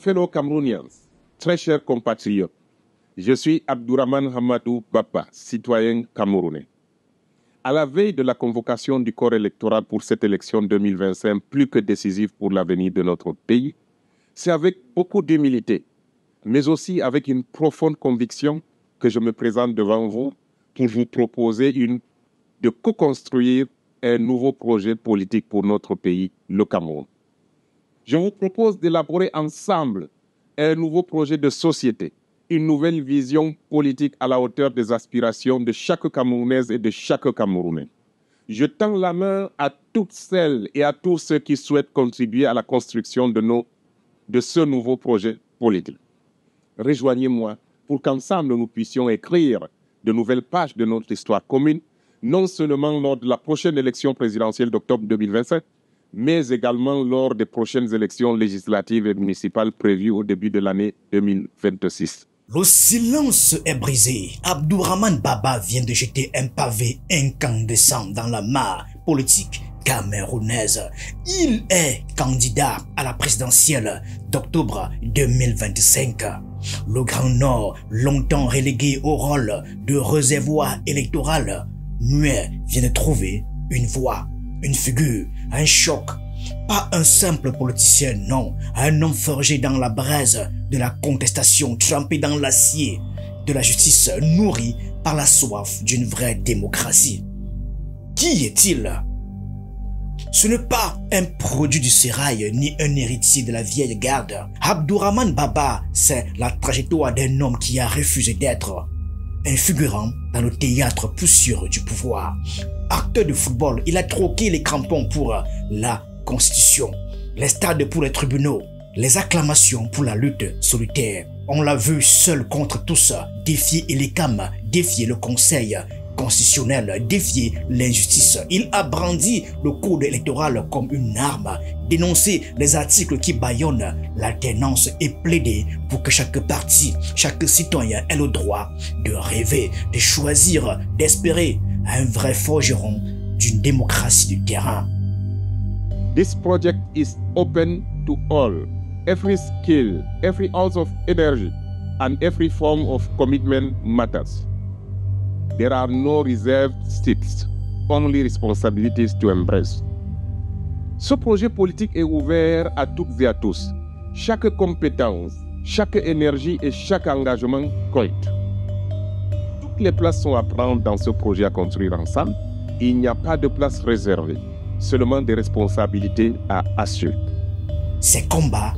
fellow Cameroonians, très chers compatriotes, je suis Abdourahmane Hamadou Baba, citoyen camerounais. À la veille de la convocation du corps électoral pour cette élection 2025, plus que décisive pour l'avenir de notre pays, c'est avec beaucoup d'humilité, mais aussi avec une profonde conviction que je me présente devant vous pour vous proposer de co-construire un nouveau projet politique pour notre pays, le Cameroun. Je vous propose d'élaborer ensemble un nouveau projet de société, une nouvelle vision politique à la hauteur des aspirations de chaque Camerounaise et de chaque Camerounais. Je tends la main à toutes celles et à tous ceux qui souhaitent contribuer à la construction de ce nouveau projet politique. Rejoignez-moi pour qu'ensemble nous puissions écrire de nouvelles pages de notre histoire commune, non seulement lors de la prochaine élection présidentielle d'octobre 2027, mais également lors des prochaines élections législatives et municipales prévues au début de l'année 2026. Le silence est brisé. Abdourahmane Baba vient de jeter un pavé incandescent dans la mare politique camerounaise. Il est candidat à la présidentielle d'octobre 2025. Le Grand Nord, longtemps relégué au rôle de réservoir électoral, muet, vient de trouver une voix, une figure, un choc. Pas un simple politicien, non. Un homme forgé dans la braise de la contestation, trempé dans l'acier de la justice, nourri par la soif d'une vraie démocratie. Qui est-il? Ce n'est pas un produit du sérail ni un héritier de la vieille garde. Abdourahmane Baba, c'est la trajectoire d'un homme qui a refusé d'être un figurant dans le théâtre poussiéreux du pouvoir. Acteur de football, il a troqué les crampons pour la Constitution, les stades pour les tribunaux, les acclamations pour la lutte solitaire. On l'a vu seul contre tous, défier l'ECAM, défier le Conseil constitutionnel, défier l'injustice. Il a brandi le code électoral comme une arme, dénoncé les articles qui bâillonnent l'alternance et plaidé pour que chaque parti, chaque citoyen ait le droit de rêver, de choisir, d'espérer un vrai forgeron d'une démocratie du terrain. This project is open to all. Every skill, every ounce of energy, and every form of commitment matters. There are no reserved seats, only responsibilities to embrace. Ce projet politique est ouvert à toutes et à tous. Chaque compétence, chaque énergie et chaque engagement comptent. Toutes les places sont à prendre dans ce projet à construire ensemble. Il n'y a pas de place réservée, seulement des responsabilités à assumer. Ces combats,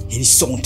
ils sont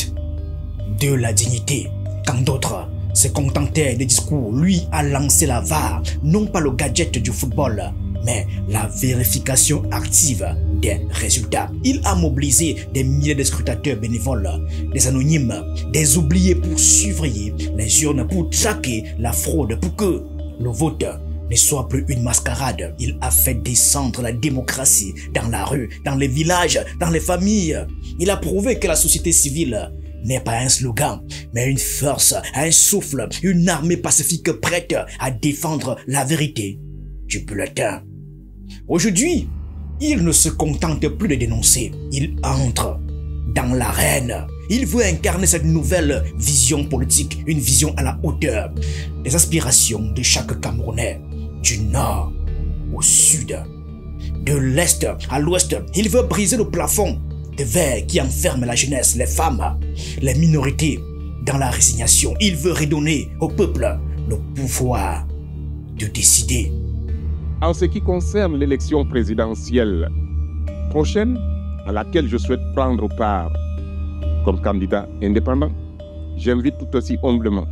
de la dignité. Quand d'autres se contentaient des discours, lui a lancé la VAR, non pas le gadget du football, mais la vérification active des résultats. Il a mobilisé des milliers de scrutateurs bénévoles, des anonymes, des oubliés pour surveiller les urnes, pour traquer la fraude, pour que le vote ne soit plus une mascarade. Il a fait descendre la démocratie dans la rue, dans les villages, dans les familles. Il a prouvé que la société civile n'est pas un slogan, mais une force, un souffle, une armée pacifique prête à défendre la vérité du bulletin. Aujourd'hui, il ne se contente plus de dénoncer. Il entre dans l'arène. Il veut incarner cette nouvelle vision politique, une vision à la hauteur des aspirations de chaque Camerounais, du nord au sud, de l'est à l'ouest. Il veut briser le plafond de verre qui enferme la jeunesse, les femmes, les minorités dans la résignation. Il veut redonner au peuple le pouvoir de décider. En ce qui concerne l'élection présidentielle prochaine, à laquelle je souhaite prendre part comme candidat indépendant, j'invite tout aussi humblement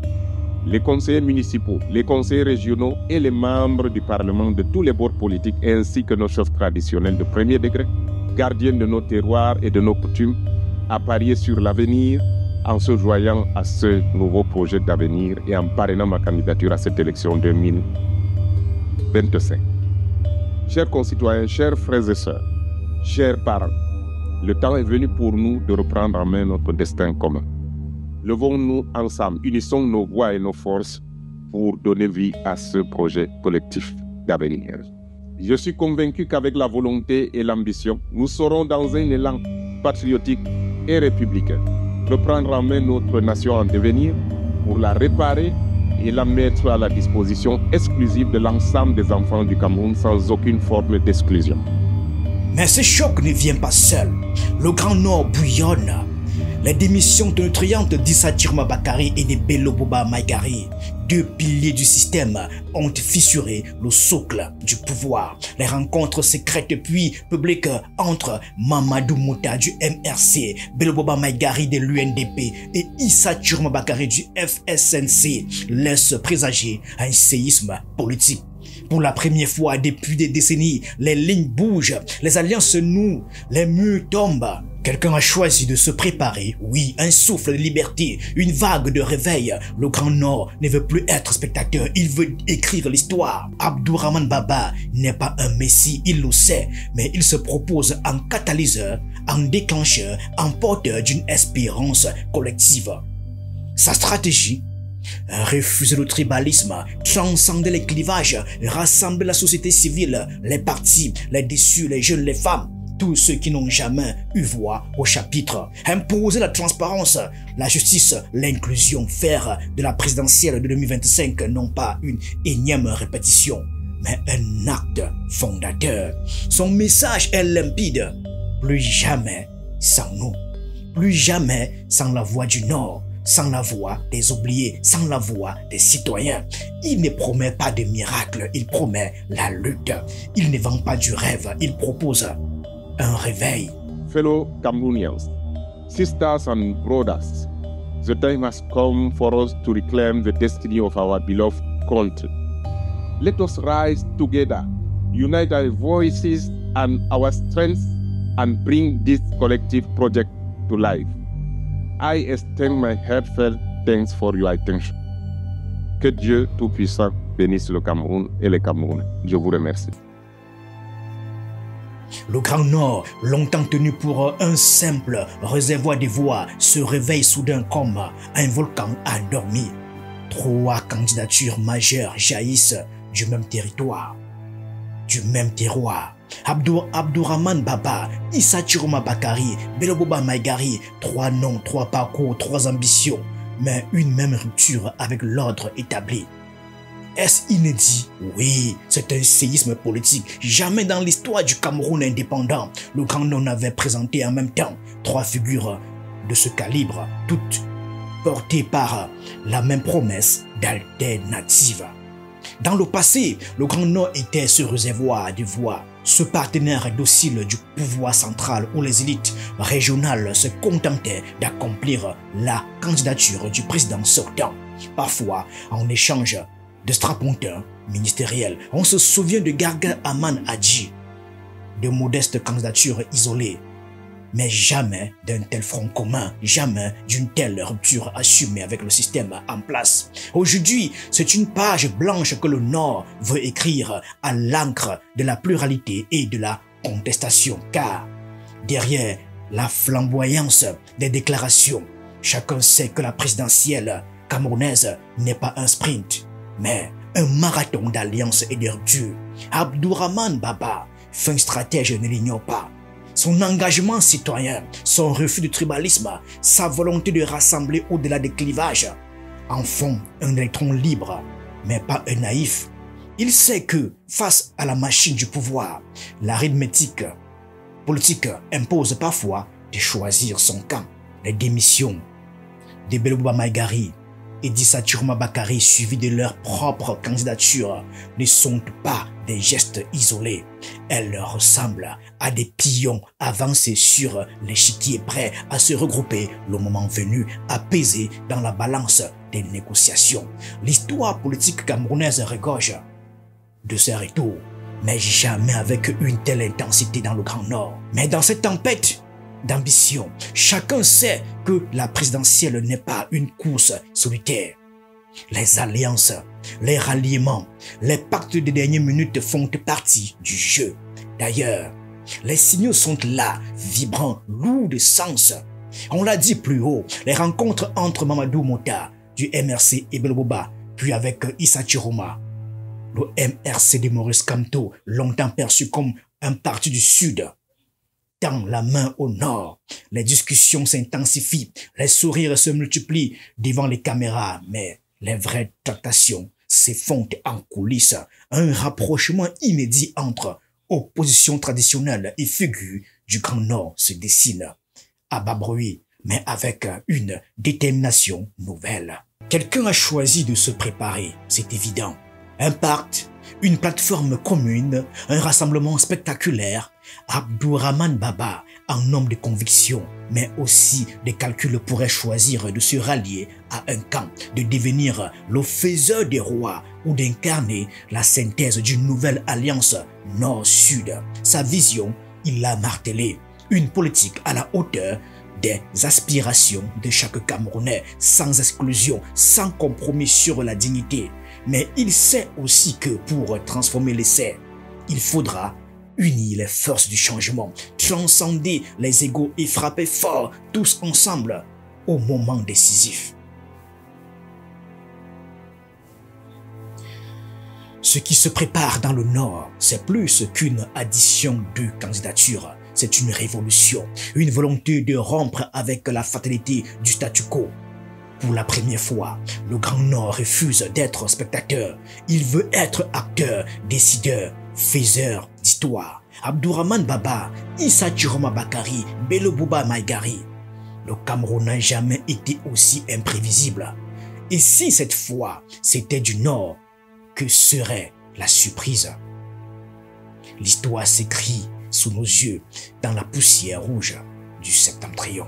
les conseillers municipaux, les conseillers régionaux et les membres du Parlement de tous les bords politiques ainsi que nos chefs traditionnels de premier degré, gardiens de nos terroirs et de nos coutumes, à parier sur l'avenir en se joignant à ce nouveau projet d'avenir et en parrainant ma candidature à cette élection 2025. Chers concitoyens, chers frères et sœurs, chers parents, le temps est venu pour nous de reprendre en main notre destin commun. Levons-nous ensemble, unissons nos voix et nos forces pour donner vie à ce projet collectif d'avenir. Je suis convaincu qu'avec la volonté et l'ambition, nous serons dans un élan patriotique et républicain. reprendre en main notre nation en devenir pour la réparer et la mettre à la disposition exclusive de l'ensemble des enfants du Cameroun sans aucune forme d'exclusion. Mais ce choc ne vient pas seul. Le Grand Nord bouillonne. Les démissions tonitruantes d'Issa Tchiroma Bakary et de Bello Boba Maïgari, deux piliers du système, ont fissuré le socle du pouvoir. Les rencontres secrètes puis publiques entre Mamadou Mouta du MRC, Bello Boba Maïgari de l'UNDP et Issa Tchiroma Bakary du FSNC laissent présager un séisme politique. Pour la première fois depuis des décennies, les lignes bougent, les alliances se nouent, les murs tombent. Quelqu'un a choisi de se préparer, oui, un souffle de liberté, une vague de réveil. Le Grand Nord ne veut plus être spectateur, il veut écrire l'histoire. Abdourahmane Baba n'est pas un messie, il le sait, mais il se propose en catalyseur, en déclencheur, en porteur d'une espérance collective. Sa stratégie: refuser le tribalisme, transcender les clivages, rassembler la société civile, les partis, les déçus, les jeunes, les femmes, tous ceux qui n'ont jamais eu voix au chapitre. Imposer la transparence, la justice, l'inclusion, faire de la présidentielle de 2025 non pas une énième répétition, mais un acte fondateur. Son message est limpide: plus jamais sans nous, plus jamais sans la voix du Nord, sans la voix des oubliés, sans la voix des citoyens. Il ne promet pas de miracle, il promet la lutte. Il ne vend pas du rêve, il propose un réveil. Fellow Cameroonians, sisters and brothers, the time has come for us to reclaim the destiny of our beloved country. Let us rise together, unite our voices and our strength, and bring this collective project to life. I extend my heartfelt thanks for your attention. Que Dieu Tout-Puissant bénisse le Cameroun et les Camerounais. Je vous remercie. Le Grand Nord, longtemps tenu pour un simple réservoir de voix, se réveille soudain comme un volcan endormi. 3 candidatures majeures jaillissent du même territoire, du même terroir. Abdourahmane Baba, Issa Tchiroma Bakary, Bello Boba Maïgari, 3 noms, 3 parcours, 3 ambitions, mais une même rupture avec l'ordre établi. Est-ce inédit? Oui, c'est un séisme politique. Jamais dans l'histoire du Cameroun indépendant, le Grand Nord n'avait présenté en même temps 3 figures de ce calibre, toutes portées par la même promesse d'alternative. Dans le passé, le Grand Nord était ce réservoir de voix, ce partenaire docile du pouvoir central où les élites régionales se contentaient d'accomplir la candidature du président sortant, parfois en échange de strapontins ministériels. On se souvient de Garga Aman Hadji, de modestes candidatures isolées, mais jamais d'un tel front commun, jamais d'une telle rupture assumée avec le système en place. Aujourd'hui, c'est une page blanche que le Nord veut écrire à l'encre de la pluralité et de la contestation, car derrière la flamboyance des déclarations, chacun sait que la présidentielle camerounaise n'est pas un sprint, mais un marathon d'alliances et de ruptures. Abdourahmane Baba, fin stratège, ne l'ignore pas. Son engagement citoyen, son refus du tribalisme, sa volonté de rassembler au-delà des clivages, en font un électron libre, mais pas un naïf. Il sait que, face à la machine du pouvoir, l'arithmétique politique impose parfois de choisir son camp. Les démissions de Bello Boba Maïgari et d'Issa Tchiroma Bakary, suivis de leur propre candidature, ne sont pas des gestes isolés. Elles ressemblent à des pions avancés sur l'échiquier, prêts à se regrouper le moment venu, à peser dans la balance des négociations. L'histoire politique camerounaise regorge de ces retours, mais jamais avec une telle intensité dans le Grand Nord. Mais dans cette tempête d'ambition, chacun sait que la présidentielle n'est pas une course solitaire. Les alliances, les ralliements, les pactes de dernière minute font partie du jeu. D'ailleurs, les signaux sont là, vibrants, lourds de sens. On l'a dit plus haut, les rencontres entre Mamadou Mouta du MRC et Bello Boba, puis avec Issa Tchiroma. Le MRC de Maurice Kamto, longtemps perçu comme un parti du Sud, tend la main au Nord. Les discussions s'intensifient, les sourires se multiplient devant les caméras, mais les vraies tractations s'effondrent en coulisses. Un rapprochement inédit entre opposition traditionnelle et figure du Grand Nord se dessine. À bas bruit, mais avec une détermination nouvelle. Quelqu'un a choisi de se préparer, c'est évident. Un pacte, une plateforme commune, un rassemblement spectaculaire. Abdourahmane Baba, un homme de conviction, mais aussi des calculs, pourrait choisir de se rallier à un camp, de devenir le faiseur des rois ou d'incarner la synthèse d'une nouvelle alliance Nord-Sud. Sa vision, il l'a martelé, une politique à la hauteur des aspirations de chaque Camerounais, sans exclusion, sans compromis sur la dignité. Mais il sait aussi que pour transformer l'essai, il faudra unir les forces du changement, transcender les égos et frapper fort, tous ensemble, au moment décisif. Ce qui se prépare dans le Nord, c'est plus qu'une addition de candidatures. C'est une révolution, une volonté de rompre avec la fatalité du statu quo. Pour la première fois, le Grand Nord refuse d'être spectateur. Il veut être acteur, décideur, faiseur d'histoire. Abdourahmane Baba, Issa Chiroma Bakari, Bello Bouba Maïgari. Le Cameroun n'a jamais été aussi imprévisible. Et si cette fois, c'était du Nord, que serait la surprise? L'histoire s'écrit sous nos yeux dans la poussière rouge du septentrion.